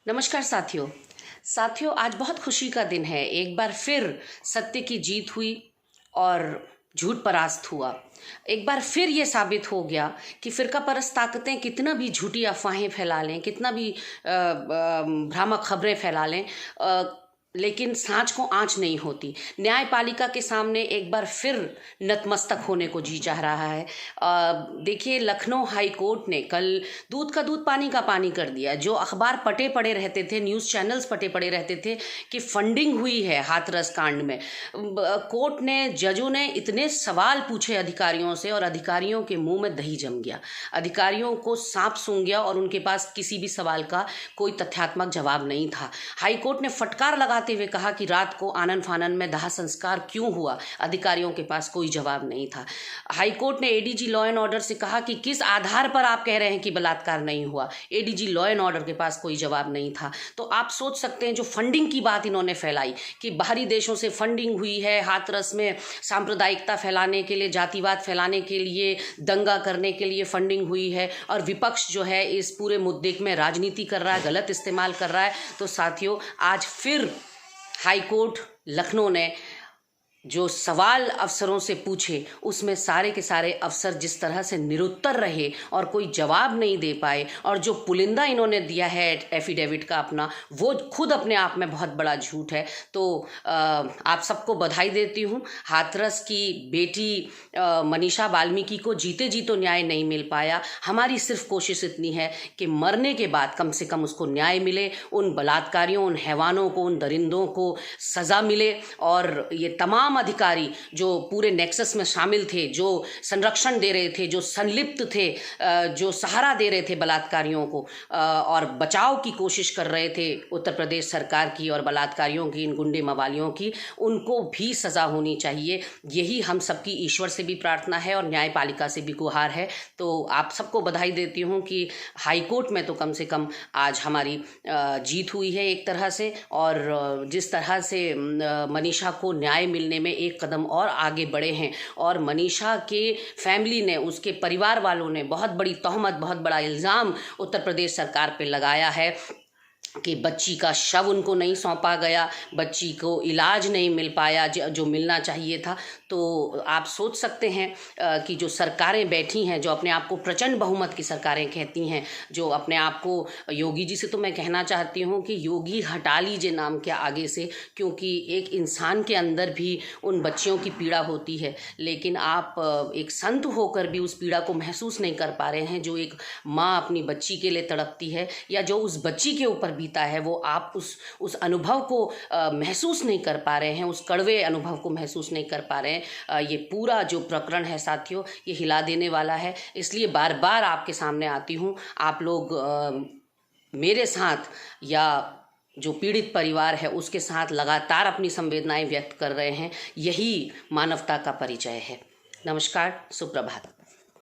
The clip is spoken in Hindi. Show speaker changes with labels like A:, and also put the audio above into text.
A: नमस्कार साथियों, आज बहुत खुशी का दिन है। एक बार फिर सत्य की जीत हुई और झूठ परास्त हुआ। एक बार फिर ये साबित हो गया कि फिरका परस्त ताकतें कितना भी झूठी अफवाहें फैला लें, कितना भी भ्रामक खबरें फैला लें, लेकिन सांच को आँच नहीं होती। न्यायपालिका के सामने एक बार फिर नतमस्तक होने को जी चाह रहा है। देखिए, लखनऊ हाई कोर्ट ने कल दूध का दूध पानी का पानी कर दिया। जो अखबार पटे पड़े रहते थे, न्यूज़ चैनल्स पटे पड़े रहते थे कि फंडिंग हुई है हाथरस कांड में, कोर्ट ने, जजों ने इतने सवाल पूछे अधिकारियों से और अधिकारियों के मुंह में दही जम गया। अधिकारियों को सांप सूंघ गया और उनके पास किसी भी सवाल का कोई तथ्यात्मक जवाब नहीं था। हाई कोर्ट ने फटकार लगाते हुए कहा कि रात को आनन फानन में दाह संस्कार क्यों हुआ। अधिकारियों के पास कोई जवाब नहीं था। हाई कोर्ट ने एडीजी लॉ एंड ऑर्डर से कहा कि किस आधार पर आप कह रहे हैं कि बलात्कार नहीं हुआ। एडीजी लॉ एंड ऑर्डर के पास कोई जवाब नहीं था। तो आप सोच सकते हैं, जो फंडिंग की बात इन्होंने फैलाई कि बाहरी देशों से फंडिंग हुई है हाथरस में, सांप्रदायिकता फैलाने के लिए, जातिवाद फैलाने के लिए, दंगा करने के लिए फंडिंग हुई है, और विपक्ष जो है इस पूरे मुद्दे में राजनीति कर रहा है, गलत इस्तेमाल कर रहा है। तो साथियों, आज फिर हाई कोर्ट लखनऊ ने जो सवाल अफसरों से पूछे, उसमें सारे के सारे अफसर जिस तरह से निरुत्तर रहे और कोई जवाब नहीं दे पाए, और जो पुलिंदा इन्होंने दिया है एफिडेविट का अपना, वो खुद अपने आप में बहुत बड़ा झूठ है। तो आप सबको बधाई देती हूँ। हाथरस की बेटी मनीषा वाल्मीकि को जीते जी तो न्याय नहीं मिल पाया। हमारी सिर्फ कोशिश इतनी है कि मरने के बाद कम से कम उसको न्याय मिले, उन बलात्कारियों, उन हैवानों को, उन दरिंदों को सज़ा मिले, और ये तमाम अधिकारी जो पूरे नेक्सस में शामिल थे, जो संरक्षण दे रहे थे, जो संलिप्त थे, जो सहारा दे रहे थे बलात्कारियों को और बचाव की कोशिश कर रहे थे उत्तर प्रदेश सरकार की और बलात्कारियों की, इन गुंडे मवालियों की, उनको भी सज़ा होनी चाहिए। यही हम सबकी ईश्वर से भी प्रार्थना है और न्यायपालिका से भी गुहार है। तो आप सबको बधाई देती हूँ कि हाई कोर्ट में तो कम से कम आज हमारी जीत हुई है एक तरह से, और जिस तरह से मनीषा को न्याय मिलने में एक कदम और आगे बढ़े हैं, और मनीषा के फैमिली ने, उसके परिवार वालों ने बहुत बड़ी तोहमत, बहुत बड़ा इल्ज़ाम उत्तर प्रदेश सरकार पे लगाया है कि बच्ची का शव उनको नहीं सौंपा गया, बच्ची को इलाज नहीं मिल पाया जो मिलना चाहिए था। तो आप सोच सकते हैं कि जो सरकारें बैठी हैं, जो अपने आप को प्रचंड बहुमत की सरकारें कहती हैं, जो अपने आप को, योगी जी से तो मैं कहना चाहती हूँ कि योगी हटा लीजिए नाम के आगे से, क्योंकि एक इंसान के अंदर भी उन बच्चियों की पीड़ा होती है, लेकिन आप एक संत होकर भी उस पीड़ा को महसूस नहीं कर पा रहे हैं जो एक माँ अपनी बच्ची के लिए तड़पती है, या जो उस बच्ची के ऊपर बीता है, वो आप उस अनुभव को महसूस नहीं कर पा रहे हैं, उस कड़वे अनुभव को महसूस नहीं कर पा रहे हैं। ये पूरा जो प्रकरण है साथियों, ये हिला देने वाला है। इसलिए बार बार आपके सामने आती हूँ। आप लोग मेरे साथ, या जो पीड़ित परिवार है उसके साथ लगातार अपनी संवेदनाएं व्यक्त कर रहे हैं। यही मानवता का परिचय है। नमस्कार, सुप्रभात।